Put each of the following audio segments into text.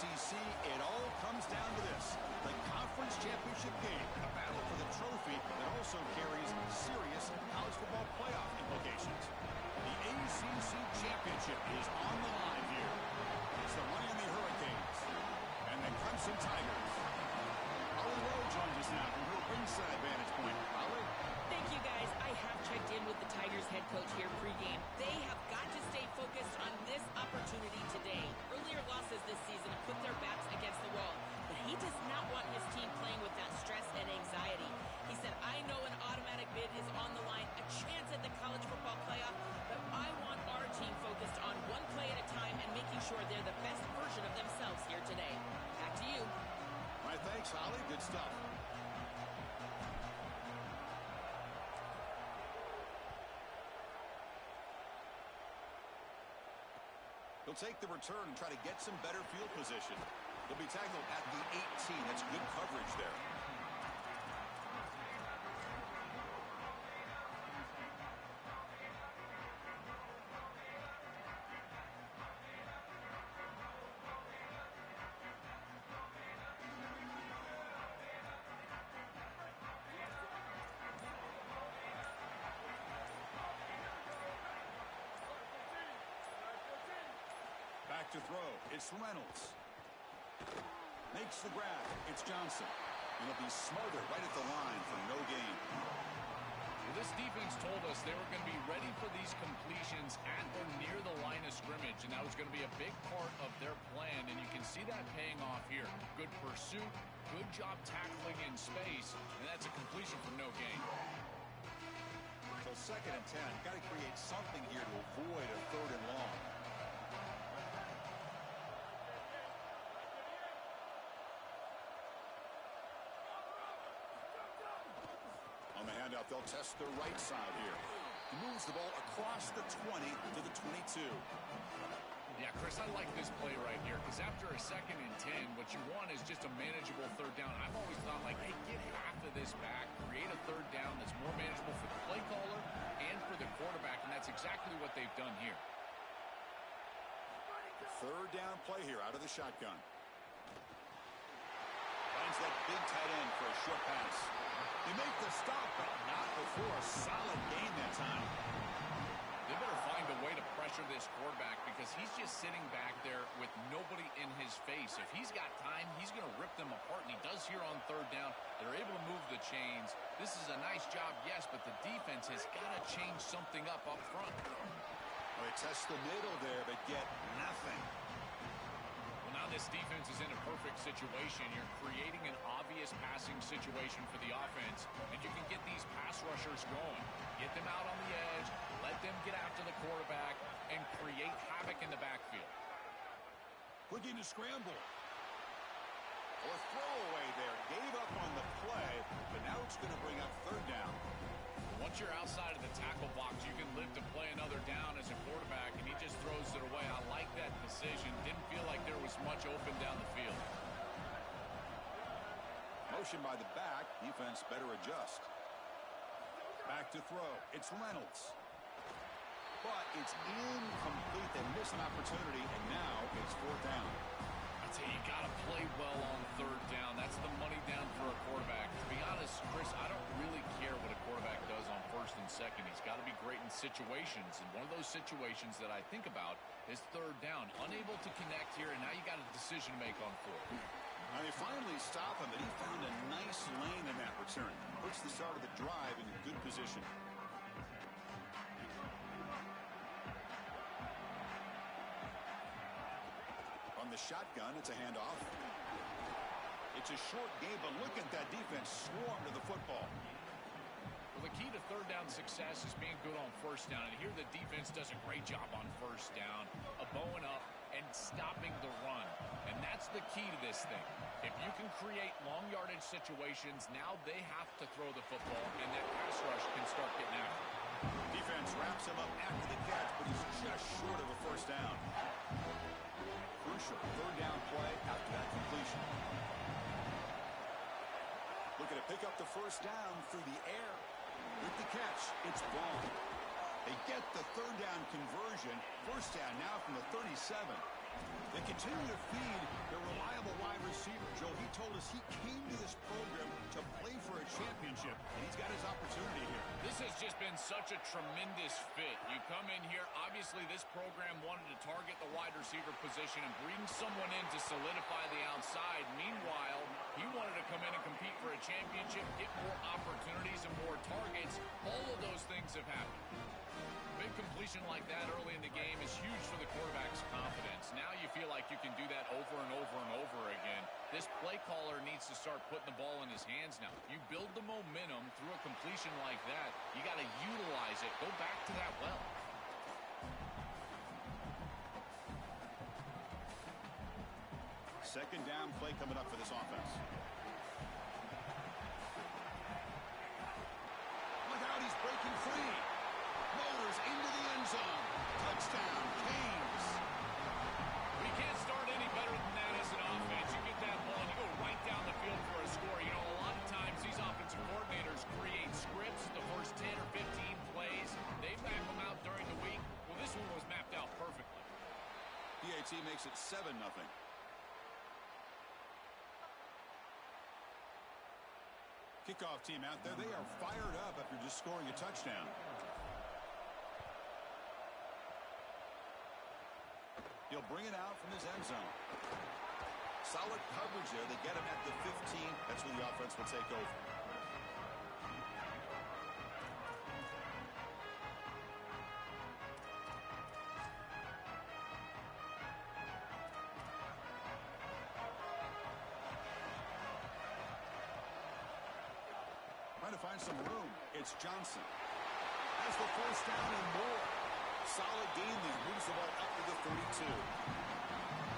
ACC, it all comes down to this. The conference championship game, a battle for the trophy that also carries serious college football playoff implications. The ACC championship is on the line here. It's the Miami Hurricanes and the Clemson Tigers. Holly Rowe joins us now from her ringside vantage point. Holly? Thank you, guys. I have checked in with the Tigers head coach here pregame. They have got to stay focused on this opportunity today. Earlier losses this season have put their backs against the wall, but he does not want his team playing with that stress and anxiety. He said, I know an automatic bid is on the line, a chance at the college football playoff, but I want our team focused on one play at a time and making sure they're the best version of themselves here today. Back to you. All right, thanks, Holly. Good stuff. He'll take the return and try to get some better field position. He'll be tackled at the 18. That's good coverage there. Back to throw. It's Reynolds. Makes the grab. It's Johnson. And he'll be smothered right at the line for no gain. Well, this defense told us they were going to be ready for these completions at or near the line of scrimmage, and that was going to be a big part of their plan, and you can see that paying off here. Good pursuit, good job tackling in space, and that's a completion for no gain. So 2nd and 10. Got to create something here to avoid a 3rd and long. On the handout, they'll test the right side here. He moves the ball across the 20 to the 22. Yeah, Chris, I like this play right here because after a 2nd and 10, what you want is just a manageable 3rd down. I've always thought, like, hey, get half of this back, create a 3rd down that's more manageable for the play caller and for the quarterback, and that's exactly what they've done here. 3rd down play here out of the shotgun. Finds that big tight end for a short pass. They make the stop, but not before a solid gain that time. They better find a way to pressure this quarterback because he's just sitting back there with nobody in his face. If he's got time, he's going to rip them apart, and he does here on 3rd down. They're able to move the chains. This is a nice job, yes, but the defense has got to change something up front. Well, they test the middle there, but get nothing. Now this defense is in a perfect situation. You're creating an obvious passing situation for the offense, and you can get these pass rushers going. Get them out on the edge, let them get after the quarterback, and create havoc in the backfield. Looking to scramble. Or throwaway there. Gave up on the play, but now it's going to bring up 3rd down. Once you're outside of the tackle box, you can live to play another down as a quarterback, and he just throws it away. I like that decision. Didn't feel like there was much open down the field. Motion by the back. Defense better adjust. Back to throw. It's Reynolds. But it's incomplete. They miss an opportunity, and now it's 4th down. I'd say you got to play well on 3rd down. That's the money down for a quarterback. To be honest, Chris, I don't really care what a quarterback does on 1st and 2nd. He's got to be great in situations, and one of those situations that I think about is 3rd down. Unable to connect here, and now you got a decision to make on 4th. Now they finally stop him, but he found a nice lane in that return. Puts the start of the drive in a good position. On the shotgun, it's a handoff. It's a short game, but look at that defense swarm to the football. Well, the key to 3rd down success is being good on 1st down. And here the defense does a great job on 1st down, bowing up and stopping the run. And that's the key to this thing. If you can create long yardage situations, now they have to throw the football, and that pass rush can start getting after it. Defense wraps him up after the catch, but he's just short of a 1st down. Crucial 3rd down play after that completion. Looking to pick up the 1st down through the air. With the catch, it's Vaughn. They get the 3rd down conversion. 1st down now from the 37. They continue to feed their reliable wide receiver. Joe, he told us he came to this program to play for a championship, and he's got his opportunity here. This has just been such a tremendous fit. You come in here, obviously this program wanted to target the wide receiver position and bring someone in to solidify the outside. Meanwhile, he wanted to come in and compete for a championship, get more opportunities and more targets. All of those things have happened. Big completion like that early in the game is huge for the quarterback's confidence. Now you feel like you can do that over and over and over again. This play caller needs to start putting the ball in his hands now. You build the momentum through a completion like that. You got to utilize it. Go back to that well. Second down play coming up for this offense. Look out, he's breaking free. Motors into the end zone. Touchdown, Canes. We can't start any better than that as an offense. You get that ball and you go right down the field for a score. You know, a lot of times these offensive coordinators create scripts the first 10 or 15 plays. They map them out during the week. Well, this one was mapped out perfectly. PAT makes it 7-0. Kickoff team out there. They are fired up after just scoring a touchdown. He'll bring it out from his end zone. Solid coverage there. They get him at the 15. That's where the offense will take over. Trying to find some room. It's Johnson. Has the first down and more. Solid game there. Moves the ball up to the 32.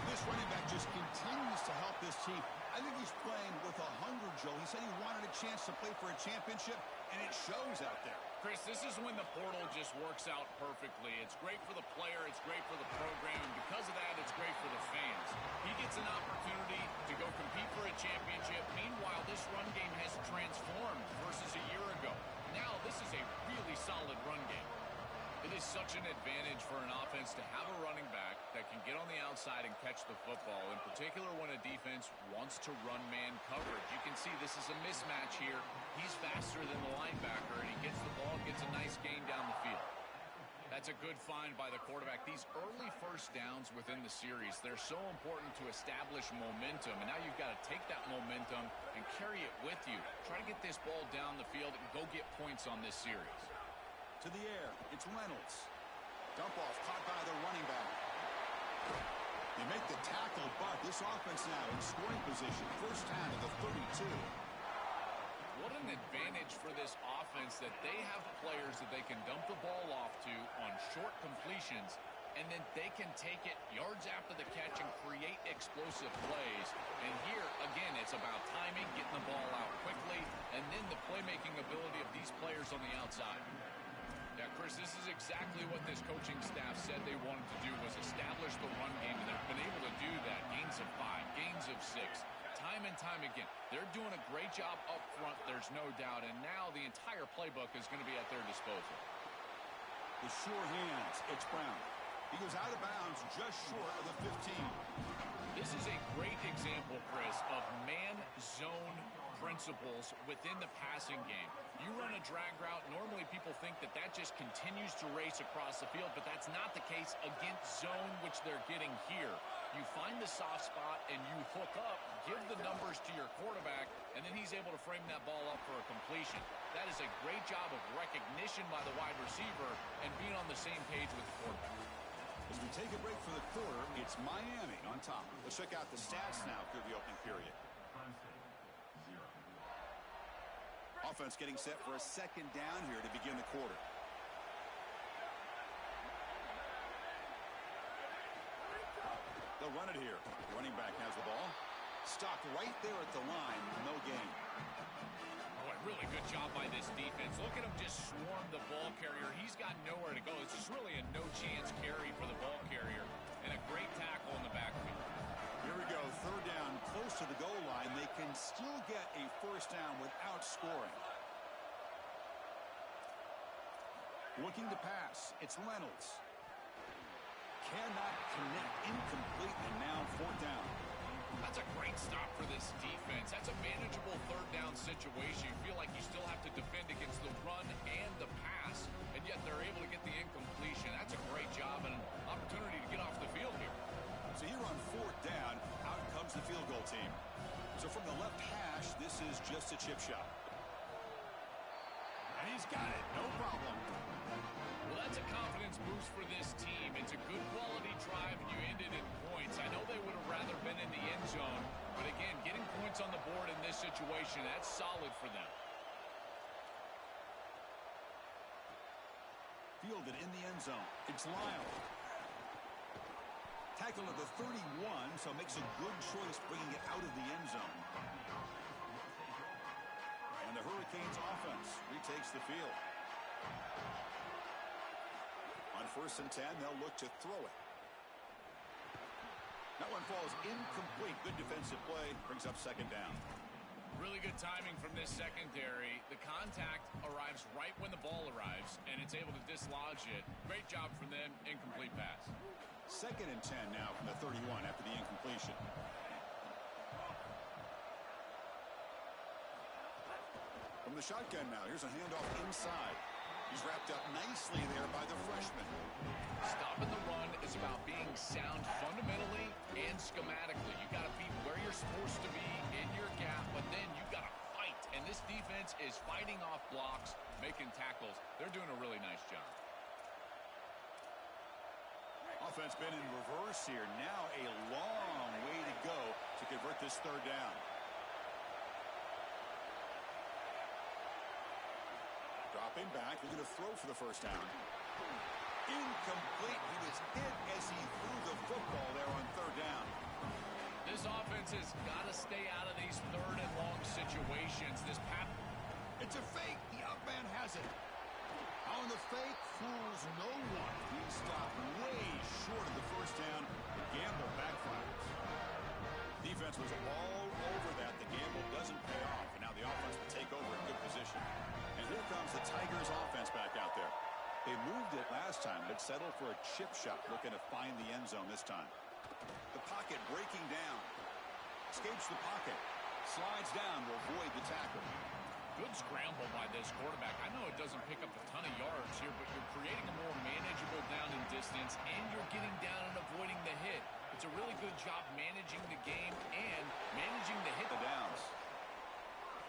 This running back just continues to help this team. I think he's playing with a hunger, Joe. He said he wanted a chance to play for a championship, and it shows out there. Chris, this is when the portal just works out perfectly. It's great for the player. It's great for the program. And because of that, it's great for the fans. He gets an opportunity to go compete for a championship. Meanwhile, this run game has transformed versus a year ago. Now, this is a really solid run game. It is such an advantage for an offense to have a running back that can get on the outside and catch the football, in particular when a defense wants to run man coverage. You can see this is a mismatch here. He's faster than the linebacker, and he gets the ball, gets a nice gain down the field. That's a good find by the quarterback. These early first downs within the series, they're so important to establish momentum, and now you've got to take that momentum and carry it with you. Try to get this ball down the field and go get points on this series. To the air, it's Reynolds. Dump off, caught by the running back. They make the tackle, but this offense now in scoring position. First down to the 32. What an advantage for this offense that they have players that they can dump the ball off to on short completions, and then they can take it yards after the catch and create explosive plays. And here, again, it's about timing, getting the ball out quickly, and then the playmaking ability of these players on the outside. Yeah, Chris, this is exactly what this coaching staff said they wanted to do, was establish the run game, and they've been able to do that. Gains of 5, gains of 6, time and time again. They're doing a great job up front, there's no doubt, and now the entire playbook is going to be at their disposal. The sure hands, it's Brown. He goes out of bounds just short of the 15. This is a great example, Chris, of man-zone principles within the passing game. You run a drag route, normally people think that that just continues to race across the field, but that's not the case against zone, which they're getting here. You find the soft spot and you hook up, give the numbers to your quarterback, and then he's able to frame that ball up for a completion. That is a great job of recognition by the wide receiver and being on the same page with the quarterback. As we take a break for the quarter, it's Miami on top. Let's check out the stats now through the opening period. Offense getting set for a second down here to begin the quarter. They'll run it here. Running back has the ball. Stopped right there at the line. No gain. Boy, really good job by this defense. Look at him just swarm the ball carrier. He's got nowhere to go. It's just really a no-chance carry for the ball carrier. And a great tackle in the backfield. Here we go. Third down, close to the goal line. They can still get a first down without scoring. Looking to pass. It's Reynolds. cannot connect, incomplete, and now fourth down. That's a great stop for this defense. That's a manageable third down situation. You feel like you still have to defend against the run and the pass, and yet they're able to get the incompletion. That's a great job and an opportunity to get off the field here. So here on fourth down, out comes the field goal team. So from the left hash, this is just a chip shot. And he's got it, no problem. Well, that's a confidence boost for this team. It's a good quality drive, and you ended in points. I know they would have rather been in the end zone, but again, getting points on the board in this situation, that's solid for them. Fielded in the end zone. It's Lyle. Tackle at the 31, so makes a good choice bringing it out of the end zone. And the Hurricanes offense retakes the field. On 1st and 10, they'll look to throw it. That one falls incomplete. Good defensive play. Brings up 2nd down. Really good timing from this secondary. The contact arrives right when the ball arrives, and it's able to dislodge it. Great job from them. Incomplete pass. 2nd and 10 now from the 31 after the incompletion. From the shotgun now, here's a handoff inside. He's wrapped up nicely there by the freshman. Stopping the run is about being sound fundamentally and schematically. You got to be where you're supposed to be in your gap, but then you got to fight. And this defense is fighting off blocks, making tackles. They're doing a really nice job. Offense been in reverse here. Now a long way to go to convert this 3rd down. Dropping back, looking to throw for the 1st down. Incomplete. He was hit as he threw the football there on 3rd down. This offense has got to stay out of these 3rd and long situations. This pass. It's a fake. The up man has it. On the fake, fools no one. He stopped way short of the 1st down. The gamble backfires. Defense was all over that. The gamble doesn't pay off. And now the offense will take over in good position. And here comes the Tigers offense back out there. They moved it last time, but settled for a chip shot, looking to find the end zone this time. The pocket breaking down. Escapes the pocket. Slides down to avoid the tackle. Good scramble by this quarterback. I know it doesn't pick up a ton of yards here, but you're creating a more manageable down and distance, and you're getting down and avoiding the hit. It's a really good job managing the game and managing the hit. The downs.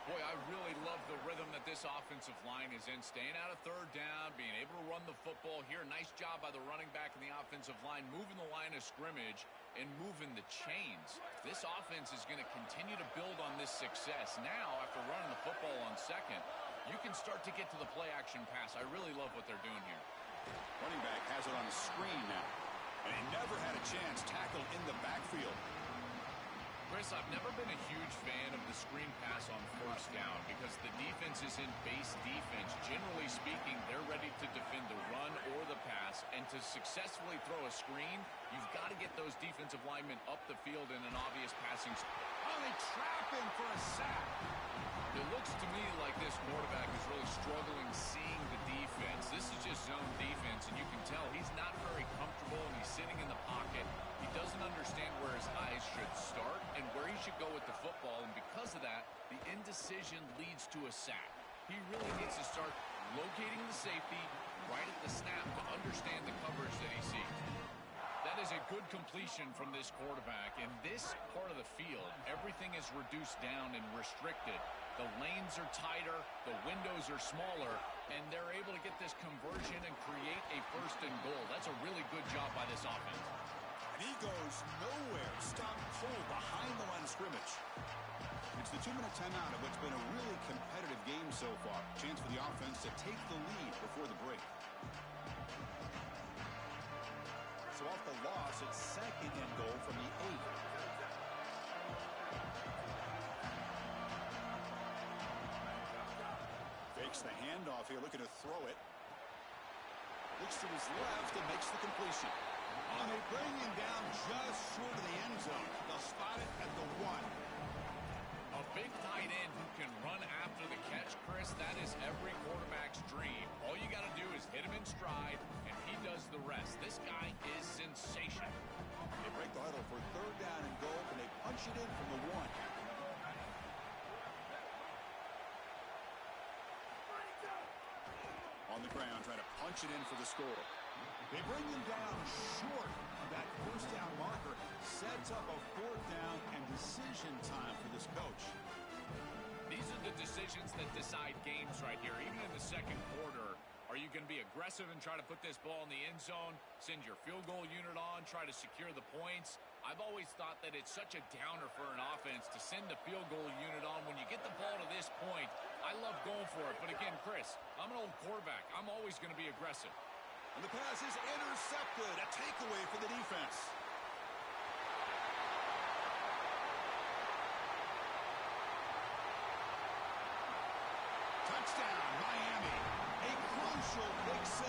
Boy, I really love the rhythm that this offensive line is in. Staying out of 3rd down, being able to run the football here. Nice job by the running back and the offensive line, moving the line of scrimmage and moving the chains. This offense is going to continue to build on this success. Now, after running the football on 2nd, you can start to get to the play-action pass. I really love what they're doing here. Running back has it on the screen now. And he never had a chance. Tackled in the backfield. Chris, I've never been a huge fan of the screen pass on 1st down because the defense is in base defense. Generally speaking, they're ready to defend the run or the pass, and to successfully throw a screen, you've got to get those defensive linemen up the field in an obvious passing. Oh, they trap him for a sack. It looks to me like this quarterback is really struggling seeing the defense. This is just zone defense, and you can tell he's not very comfortable, and he's sitting in the pocket. He doesn't understand where his eyes should start and where he should go with the football, and because of that, the indecision leads to a sack. He really needs to start locating the safety right at the snap to understand the coverage that he sees. That is a good completion from this quarterback. In this part of the field, everything is reduced down and restricted. The lanes are tighter, the windows are smaller, and they're able to get this conversion and create a 1st and goal. That's a really good job by this offense. And he goes nowhere. Stopped cold behind the line of scrimmage. It's the 2-minute timeout of what's been a really competitive game so far. Chance for the offense to take the lead before the break. So off the loss, it's 2nd and goal from the 8. Fakes the handoff here, looking to throw it. Looks to his left and makes the completion. And they bring him down just short of the end zone. They'll spot it at the 1. A big tight end who can run after the catch, Chris, that is every quarterback's dream. All you got to do is hit him in stride, and he does the rest. This guy is sensational. They break the huddle for third down and goal, and they punch it in from the 1. On the ground, trying to punch it in for the score. They bring him down short of that first down marker. Sets up a fourth down and decision time for this coach. These are the decisions that decide games right here. Even in the second quarter, are you going to be aggressive and try to put this ball in the end zone, send your field goal unit on, try to secure the points? I've always thought that it's such a downer for an offense to send the field goal unit on. When you get the ball to this point, I love going for it. But again, Chris, I'm an old quarterback. I'm always going to be aggressive. And the pass is intercepted. A takeaway for the defense. Touchdown, Miami. A crucial pick 6.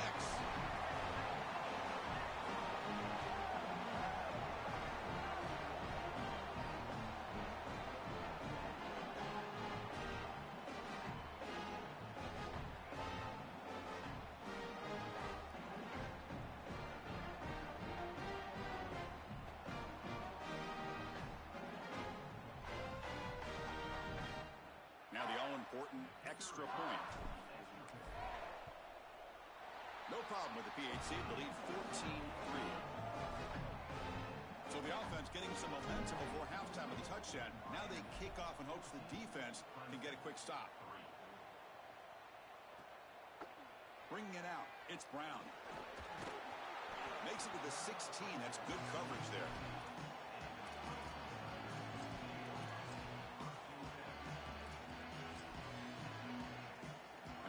Now the all-important extra point. No problem with the PHC. The lead 14-3. So the offense getting some momentum before halftime with the touchdown. Now they kick off in hopes the defense can get a quick stop. Bringing it out. It's Brown. Makes it to the 16. That's good coverage there.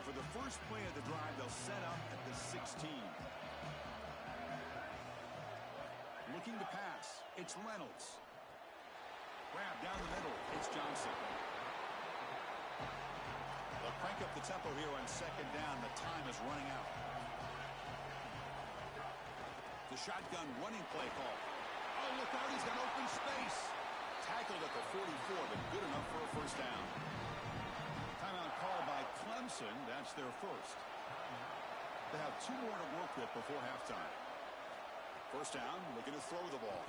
For the first play of the drive, they'll set up at the 16. Looking to pass. It's Reynolds. Grab down the middle. It's Johnson. They'll crank up the tempo here on second down. The time is running out. The shotgun running play call. Oh, look out. He's got open space. Tackled at the 44, but good enough for a first down. Timeout call by Clemson. That's their first. They have 2 more to work with before halftime. First down, looking to throw the ball.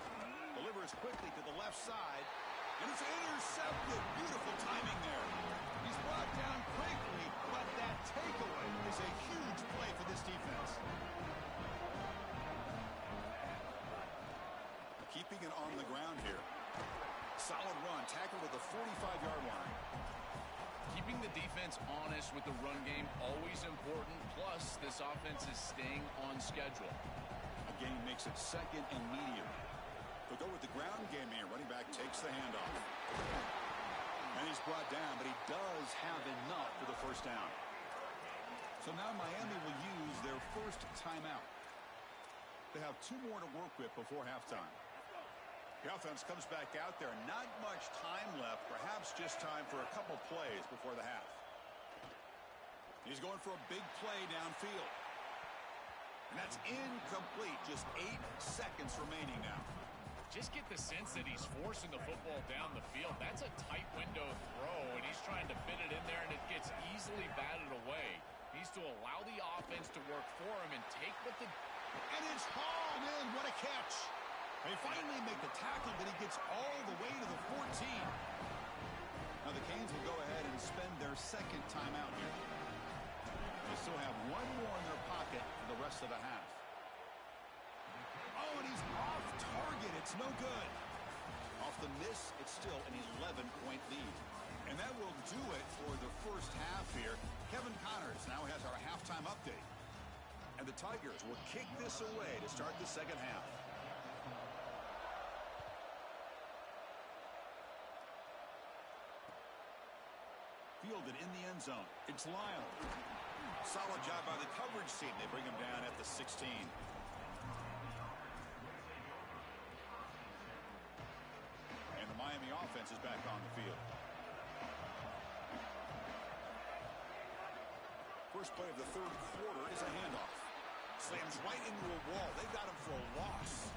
Delivers quickly to the left side, and it's intercepted. Beautiful timing there. He's brought down quickly, but that takeaway is a huge play for this defense. Keeping it on the ground here. Solid run, tackled at the 45-yard line. Keeping the defense honest with the run game, always important. Plus, this offense is staying on schedule. A game makes it second and medium. They'll go with the ground game here. Running back takes the handoff. And he's brought down, but he does have enough for the first down. So now Miami will use their first timeout. They have 2 more to work with before halftime. The offense comes back out there. Not much time left. Perhaps just time for a couple plays before the half. He's going for a big play downfield. And that's incomplete. Just 8 seconds remaining now. Just get the sense that he's forcing the football down the field. That's a tight window throw, and he's trying to fit it in there, and it gets easily batted away. He needs to allow the offense to work for him and take what the... And it's hauled in. What a catch. They finally make the tackle, but he gets all the way to the 14. Now the Canes will go ahead and spend their second timeout here. They still have 1 more in their pocket for the rest of the half. Oh, and he's off target. It's no good. Off the miss, it's still an 11-point lead. And that will do it for the first half here. Kevin Connors now has our halftime update. And the Tigers will kick this away to start the second half. Fielded in the end zone. It's Lyle. Solid job by the coverage team. They bring him down at the 16. And the Miami offense is back on the field. First play of the third quarter is a handoff. Slams right into a wall. They got him for a loss.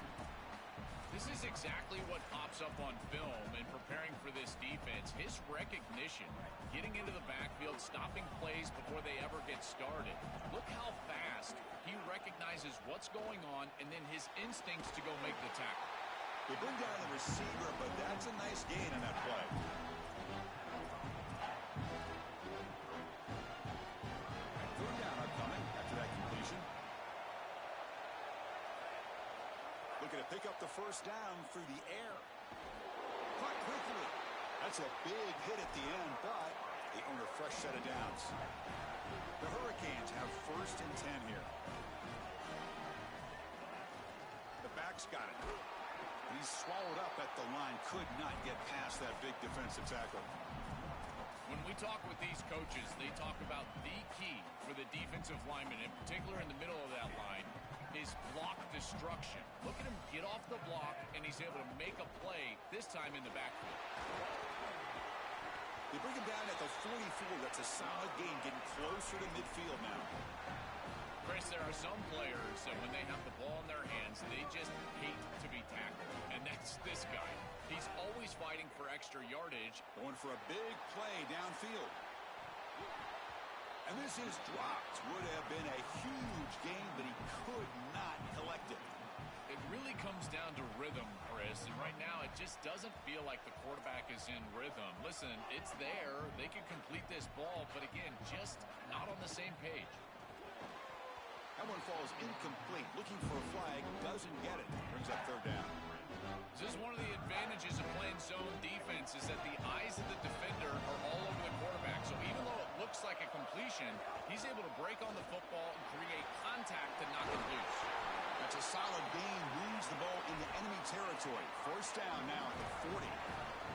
This is exactly what pops up on film in preparing for this defense. defense, his recognition, getting into the backfield, stopping plays before they ever get started. Look how fast he recognizes what's going on and then his instincts to go make the tackle. They bring down the receiver, but that's a nice gain on that play. Third down upcoming after that completion. Looking to pick up the first down through the air. Caught quickly. That's a big hit at the end, but they earn a fresh set of downs. The Hurricanes have 1st and 10 here. The back's got it. He's swallowed up at the line. Could not get past that big defensive tackle. When we talk with these coaches, they talk about the key for the defensive lineman, in particular in the middle of that line, is block destruction. Look at him get off the block, and he's able to make a play, this time in the backfield. They bring him down at the 44. That's a solid gain, getting closer to midfield now. Chris, there are some players that when they have the ball in their hands, they just hate to be tackled. And that's this guy. He's always fighting for extra yardage. Going for a big play downfield. And this is dropped. Would have been a huge gain, but he could not collect it. It really comes down to rhythm, Chris. And right now, it just doesn't feel like the quarterback is in rhythm. Listen, it's there. They can complete this ball, but again, just not on the same page. That one falls incomplete. Looking for a flag. Doesn't get it. Brings up third down. This is one of the advantages of playing zone defense is that the eyes of the defender are all over the quarterback. So even though it looks like a completion, he's able to break on the football and create contact to knock it loose. That's a solid gain. Moves the ball into enemy territory. 1st down now at the 40.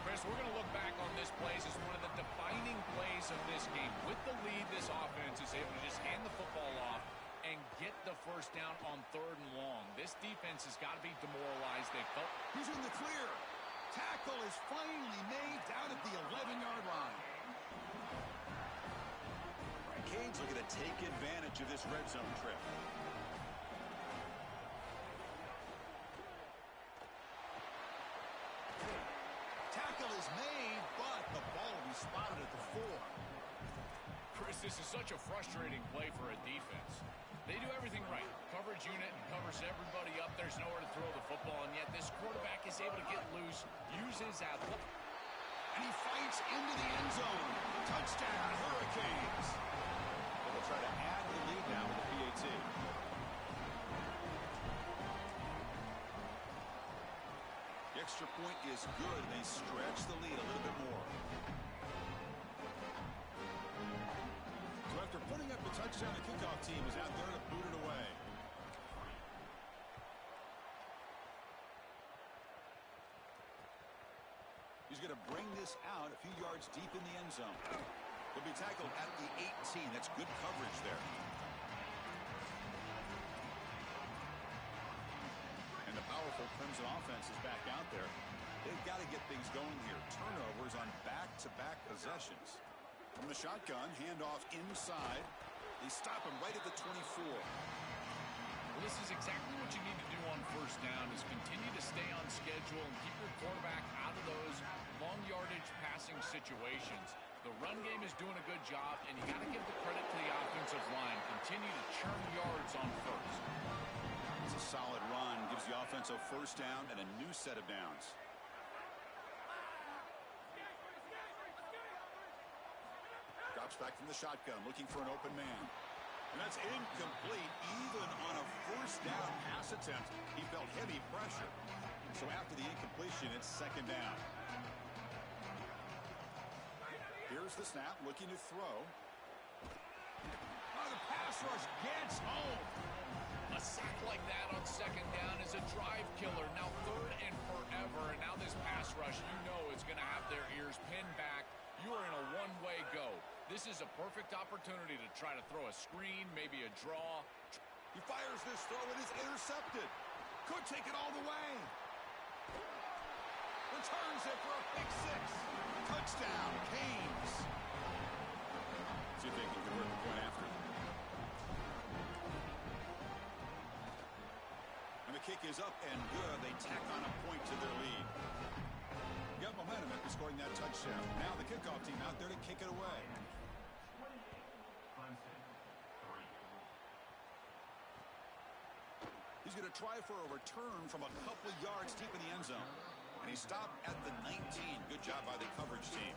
Chris, we're going to look back on this play as one of the defining plays of this game. With the lead, this offense is able to just hand the football off and get the first down on 3rd and long. This defense has got to be demoralized. They felt he's in the clear. Tackle is finally made down at the 11-yard line. Canes looking to take advantage of this red zone trip. Tackle is made, but the ball will be spotted at the 4. Chris, this is such a frustrating play for a defense. They do everything right. Coverage unit covers everybody up. There's nowhere to throw the football, and yet this quarterback is able to get loose, use his athletic. And he fights into the end zone. Touchdown, Hurricanes. They'll try to add the lead now with the PAT. The extra point is good. They stretch the lead a little bit more. So after putting up the touchdown, the kickoff team is out there to boot it away. He's going to bring this out a few yards deep in the end zone. He'll be tackled at the 18. That's good coverage there. And the powerful Crimson offense is back out there. They've got to get things going here. Turnovers on back-to-back possessions. From the shotgun, handoff inside. They stop him right at the 24. Well, this is exactly what you need to do on 1st down is continue to stay on schedule and keep your quarterback out of those long yardage passing situations. The run game is doing a good job, and you got to give the credit to the offensive line. Continue to churn yards on 1st. It's a solid run. Gives the offense a 1st down and a new set of downs. Drops back from the shotgun, looking for an open man. And that's incomplete. Even on a 1st down pass attempt, he felt heavy pressure. So after the incompletion, it's 2nd down. Here's the snap, looking to throw. Oh, the pass rush gets home. A sack like that on 2nd down is a drive killer. Now 3rd and forever, and now this pass rush, you know, is going to have their ears pinned back. You are in a one-way go. This is a perfect opportunity to try to throw a screen, maybe a draw. He fires this throw. It is intercepted. Could take it all the way. Returns it for a pick 6. Touchdown, Canes. See if they can convert the point after. And the kick is up and good. They tack on a point to their lead. Got momentum after scoring that that touchdown. Now the kickoff team out there to kick it away. He's going to try for a return from a couple of yards deep in the end zone. And he stopped at the 19. Good job by the coverage team.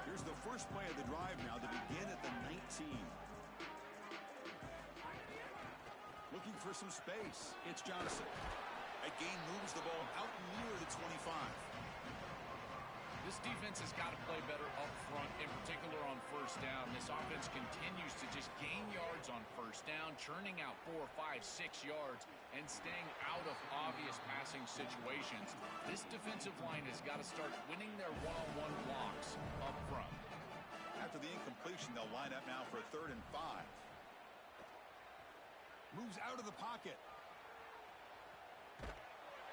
Here's the first play of the drive now to begin at the 19. Looking for some space. It's Johnson. That gain moves the ball out near the 25. This defense has got to play better up front, in particular on first down. This offense continues to just gain yards on first down, churning out 4, 5, 6 yards, and staying out of obvious passing situations. This defensive line has got to start winning their one-on-one blocks up front. After the incompletion, they'll line up now for a 3rd and 5. Moves out of the pocket.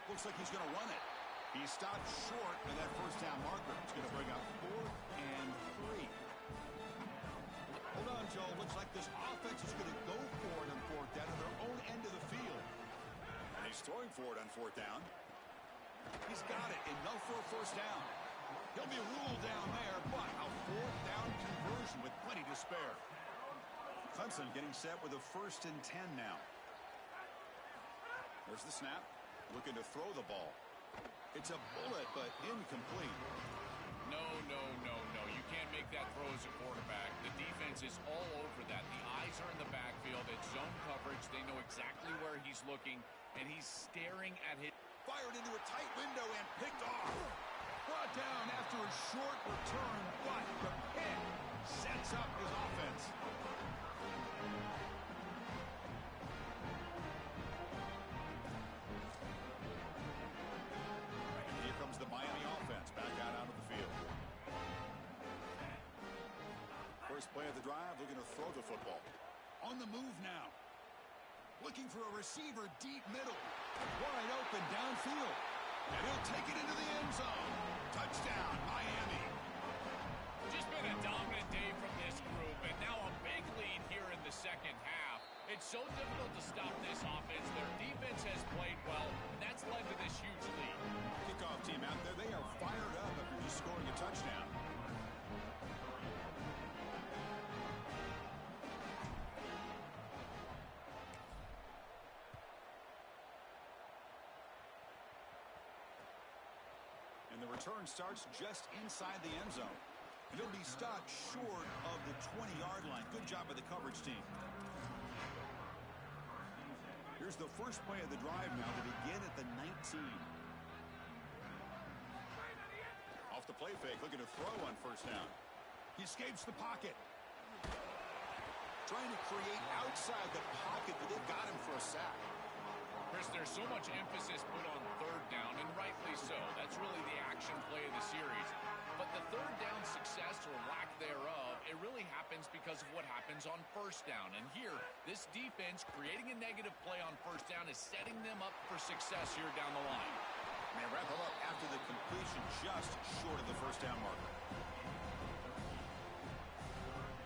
Looks like he's going to run it. He stopped short of that first down marker. It's going to bring up 4th and 3. Hold on, Joe. Looks like this offense is going to go for it on 4th down at their own end of the field. And he's throwing for it on 4th down. He's got it. Enough for a first down. He'll be ruled down there, but a 4th down conversion with plenty to spare. Clemson getting set with a 1st and 10 now. There's the snap. Looking to throw the ball. It's a bullet, but incomplete. No. You can't make that throw as a quarterback. The defense is all over that. The eyes are in the backfield. It's zone coverage. They know exactly where he's looking, and he's staring at his... Fired into a tight window and picked off. Brought down after a short return, but the pick sets up his offense. The Miami offense back out onto the field. First play of the drive, looking to throw the football. On the move now. Looking for a receiver deep middle. Wide open downfield. And he'll take it into the end zone. Touchdown, Miami. Just been a dominant day from this group, and now a big lead here in the second half. It's so difficult to stop this offense. Their defense has played well, and that's led to this huge lead. Kickoff team out there, they are fired up after just scoring a touchdown. And the return starts just inside the end zone. And he'll be stopped short of the 20-yard line. Good job by the coverage team. Here's the first play of the drive now to begin at the 19. Off the play fake, looking to throw on first down. He escapes the pocket. Trying to create outside the pocket, but they've got him for a sack. Chris, there's so much emphasis put on 3rd down, and rightly so. That's really the action play of the series. But the 3rd down success or lack thereof, it really happens because of what happens on first down. And here, this defense creating a negative play on first down is setting them up for success here down the line. And they wrap it up after the completion just short of the first down marker.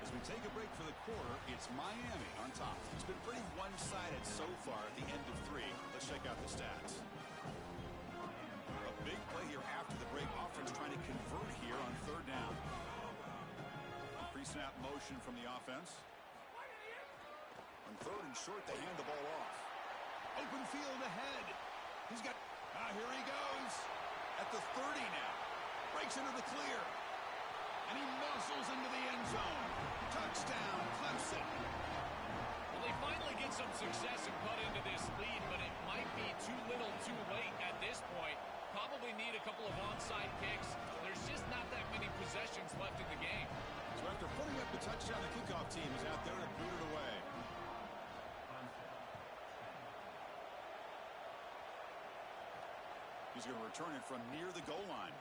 As we take a break for the quarter, it's Miami on top. It's been pretty one-sided so far at the end of 3. Let's check out the stats. A big play here after the break. Offense trying to convert here on 3rd down. Pre-snap motion from the offense. On 3rd and short, they hand the ball off. Open field ahead. He's got... here he goes. At the 30 now. Breaks into the clear. And he muscles into the end zone. Touchdown, Clemson. Well, they finally get some success and cut into this lead, but it might be too little too late at this point. Probably need a couple of onside kicks. There's just not that many possessions left in the game. So after putting up the touchdown, the kickoff team is out there to boot it away. He's going to return it from near the goal line.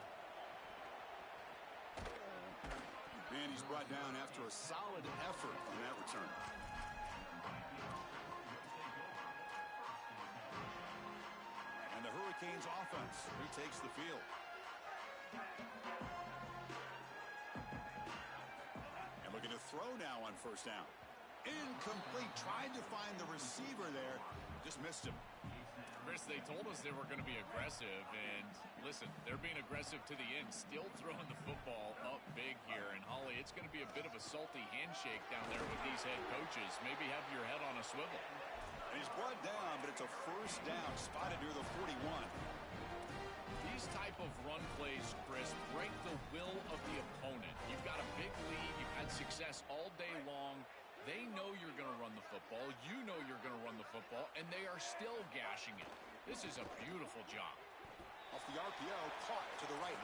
And he's brought down after a solid effort on that return. And the Hurricanes offense retakes the field. And looking to throw now on first down. Incomplete. Tried to find the receiver there. Just missed him. Chris, they told us they were going to be aggressive, and listen, they're being aggressive to the end, still throwing the football up big here. And, Holly, it's going to be a bit of a salty handshake down there with these head coaches. Maybe have your head on a swivel. And he's brought down, but it's a first down, spotted near the 41. These type of run plays, Chris, break the will of the opponent. You've got a big lead. You've had success all day long. They know you're going to run the football. You know you're going to run the football, and they are still gashing it. This is a beautiful job. Off the RPO, caught to the right.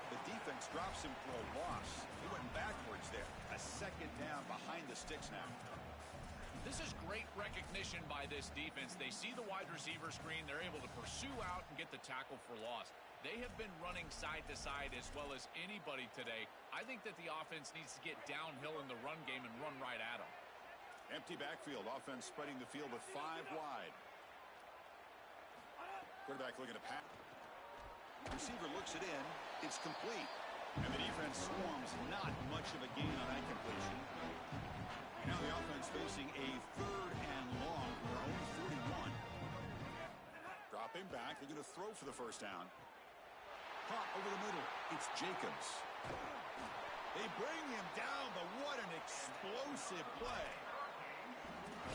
The defense drops him for a loss. He went backwards there. A second down behind the sticks now. This is great recognition by this defense. They see the wide receiver screen. They're able to pursue out and get the tackle for loss. They have been running side to side as well as anybody today. I think that the offense needs to get downhill in the run game and run right at them. Empty backfield. Offense spreading the field with 5 wide. Quarterback looking to pass. Receiver looks it in. It's complete. And the defense swarms. Not much of a gain on that completion. Now the offense facing a 3rd and long from their own 41. Dropping back. They're going to throw for the first down. Caught over the middle. It's Jacobs. They bring him down, but what an explosive play.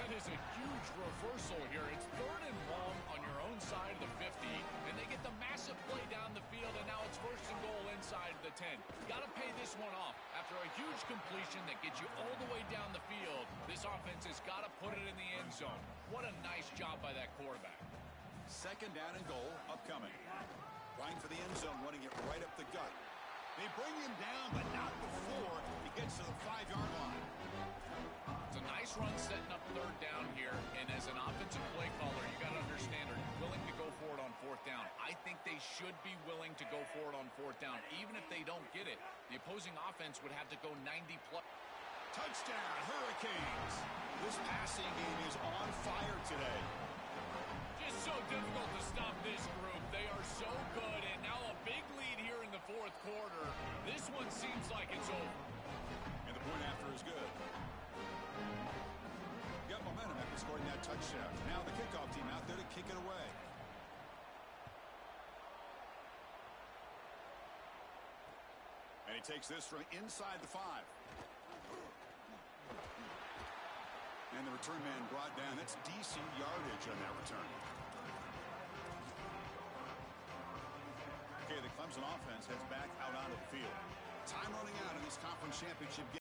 That is a huge reversal here. It's 3rd and long on your own side of the 50, and they get the massive play down the field, and now it's 1st and goal inside the 10. Got to pay this one off. After a huge completion that gets you all the way down the field, this offense has got to put it in the end zone. What a nice job by that quarterback. 2nd down and goal upcoming. Trying for the end zone, running it right up the gut. They bring him down, but not before he gets to the 5-yard line. It's a nice run setting up 3rd down here, and as an offensive play caller, you got to understand, are you willing to go for it on 4th down? I think they should be willing to go for it on 4th down. Even if they don't get it, the opposing offense would have to go 90+. Touchdown, Hurricanes. This passing game is on fire today. Just so difficult to stop this group. They are so good, and now a big lead here in the 4th quarter. This one seems like it's over. And the point after is good. Got momentum after scoring that touchdown. Now the kickoff team out there to kick it away. And he takes this from inside the 5. And the return man brought down. That's decent yardage on that return. Okay, the Clemson offense heads back out onto the field. Time running out in this conference championship game.